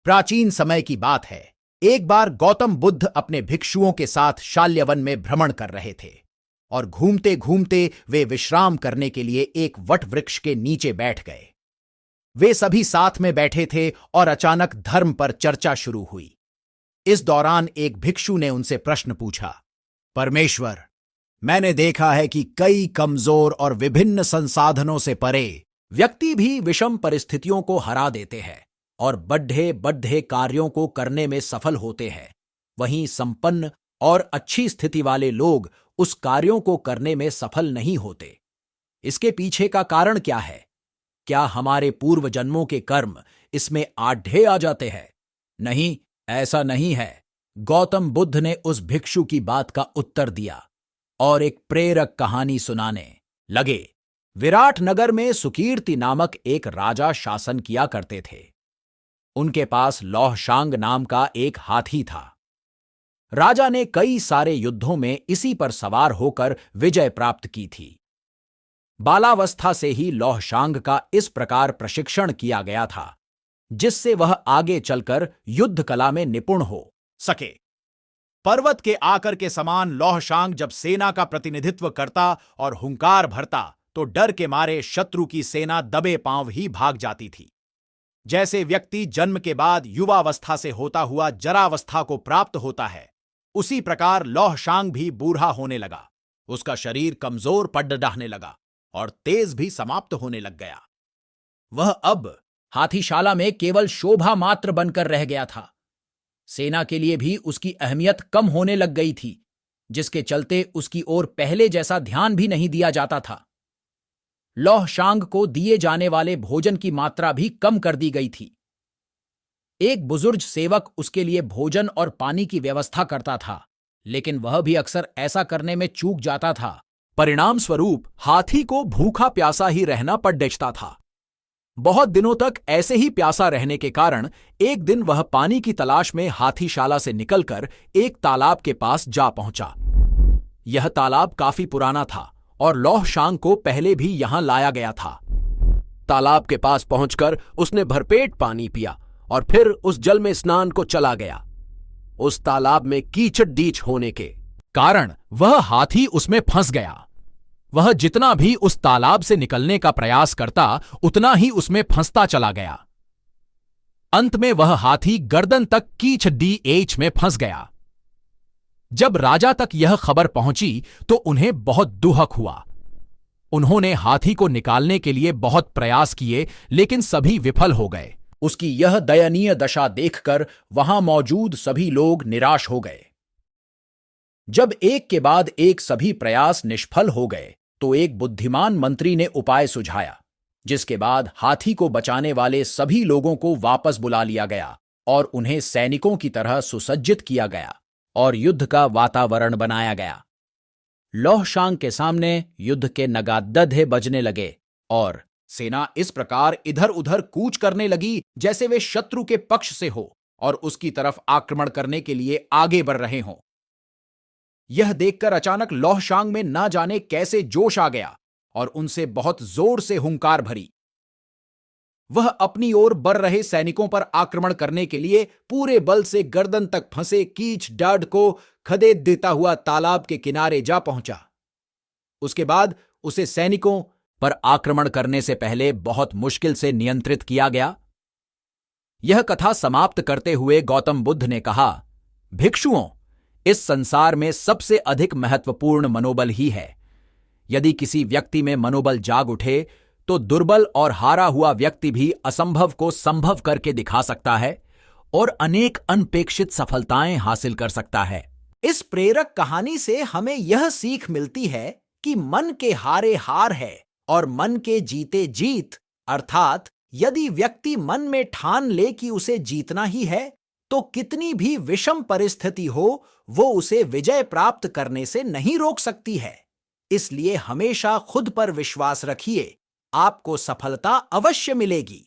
प्राचीन समय की बात है। एक बार गौतम बुद्ध अपने भिक्षुओं के साथ शाल्यवन में भ्रमण कर रहे थे और घूमते घूमते वे विश्राम करने के लिए एक वट वृक्ष के नीचे बैठ गए। वे सभी साथ में बैठे थे और अचानक धर्म पर चर्चा शुरू हुई। इस दौरान एक भिक्षु ने उनसे प्रश्न पूछा, परमेश्वर, मैंने देखा है कि कई कमजोर और विभिन्न संसाधनों से परे व्यक्ति भी विषम परिस्थितियों को हरा देते हैं और बड्ढे बड्ढे कार्यों को करने में सफल होते हैं। वहीं संपन्न और अच्छी स्थिति वाले लोग उस कार्यों को करने में सफल नहीं होते। इसके पीछे का कारण क्या है? क्या हमारे पूर्व जन्मों के कर्म इसमें आढ़े आ जाते हैं? नहीं, ऐसा नहीं है। गौतम बुद्ध ने उस भिक्षु की बात का उत्तर दिया और एक प्रेरक कहानी सुनाने लगे। विराट नगर में सुकीर्ति नामक एक राजा शासन किया करते थे। उनके पास लौहशांग नाम का एक हाथी था। राजा ने कई सारे युद्धों में इसी पर सवार होकर विजय प्राप्त की थी। बालावस्था से ही लौहशांग का इस प्रकार प्रशिक्षण किया गया था जिससे वह आगे चलकर युद्ध कला में निपुण हो सके। पर्वत के आकर के समान लौहशांग जब सेना का प्रतिनिधित्व करता और हुंकार भरता तो डर के मारे शत्रु की सेना दबे पांव ही भाग जाती थी। जैसे व्यक्ति जन्म के बाद युवावस्था से होता हुआ जरावस्था को प्राप्त होता है, उसी प्रकार लौहशांग भी बूढ़ा होने लगा। उसका शरीर कमजोर पड़ रहने लगा और तेज भी समाप्त होने लग गया। वह अब हाथीशाला में केवल शोभा मात्र बनकर रह गया था। सेना के लिए भी उसकी अहमियत कम होने लग गई थी, जिसके चलते उसकी ओर पहले जैसा ध्यान भी नहीं दिया जाता था। लौहशांग को दिए जाने वाले भोजन की मात्रा भी कम कर दी गई थी। एक बुजुर्ग सेवक उसके लिए भोजन और पानी की व्यवस्था करता था, लेकिन वह भी अक्सर ऐसा करने में चूक जाता था। परिणाम स्वरूप हाथी को भूखा प्यासा ही रहना पड़ देता था। बहुत दिनों तक ऐसे ही प्यासा रहने के कारण एक दिन वह पानी की तलाश में हाथीशाला से निकलकर एक तालाब के पास जा पहुंचा। यह तालाब काफी पुराना था और लौहशांग को पहले भी यहां लाया गया था। तालाब के पास पहुंचकर उसने भरपेट पानी पिया और फिर उस जल में स्नान को चला गया। उस तालाब में कीचड़ डीच होने के कारण वह हाथी उसमें फंस गया। वह जितना भी उस तालाब से निकलने का प्रयास करता, उतना ही उसमें फंसता चला गया। अंत में वह हाथी गर्दन तक कीचड़ में फंस गया। जब राजा तक यह खबर पहुंची तो उन्हें बहुत दुहक हुआ। उन्होंने हाथी को निकालने के लिए बहुत प्रयास किए, लेकिन सभी विफल हो गए। उसकी यह दयनीय दशा देखकर वहां मौजूद सभी लोग निराश हो गए। जब एक के बाद एक सभी प्रयास निष्फल हो गए तो एक बुद्धिमान मंत्री ने उपाय सुझाया, जिसके बाद हाथी को बचाने वाले सभी लोगों को वापस बुला लिया गया और उन्हें सैनिकों की तरह सुसज्जित किया गया और युद्ध का वातावरण बनाया गया। लौहशांग के सामने युद्ध के नगादे बजने लगे और सेना इस प्रकार इधर उधर कूच करने लगी जैसे वे शत्रु के पक्ष से हो और उसकी तरफ आक्रमण करने के लिए आगे बढ़ रहे हों। यह देखकर अचानक लौहशांग में ना जाने कैसे जोश आ गया और उनसे बहुत जोर से हुंकार भरी। वह अपनी ओर बढ़ रहे सैनिकों पर आक्रमण करने के लिए पूरे बल से गर्दन तक फंसे कीच डाढ़ को खदेड़ देता हुआ तालाब के किनारे जा पहुंचा। उसके बाद उसे सैनिकों पर आक्रमण करने से पहले बहुत मुश्किल से नियंत्रित किया गया। यह कथा समाप्त करते हुए गौतम बुद्ध ने कहा, भिक्षुओं, इस संसार में सबसे अधिक महत्वपूर्ण मनोबल ही है। यदि किसी व्यक्ति में मनोबल जाग उठे तो दुर्बल और हारा हुआ व्यक्ति भी असंभव को संभव करके दिखा सकता है और अनेक अनपेक्षित सफलताएं हासिल कर सकता है। इस प्रेरक कहानी से हमें यह सीख मिलती है कि मन के हारे हार है और मन के जीते जीत। अर्थात यदि व्यक्ति मन में ठान ले कि उसे जीतना ही है तो कितनी भी विषम परिस्थिति हो वो उसे विजय प्राप्त करने से नहीं रोक सकती है। इसलिए हमेशा खुद पर विश्वास रखिए, आपको सफलता अवश्य मिलेगी।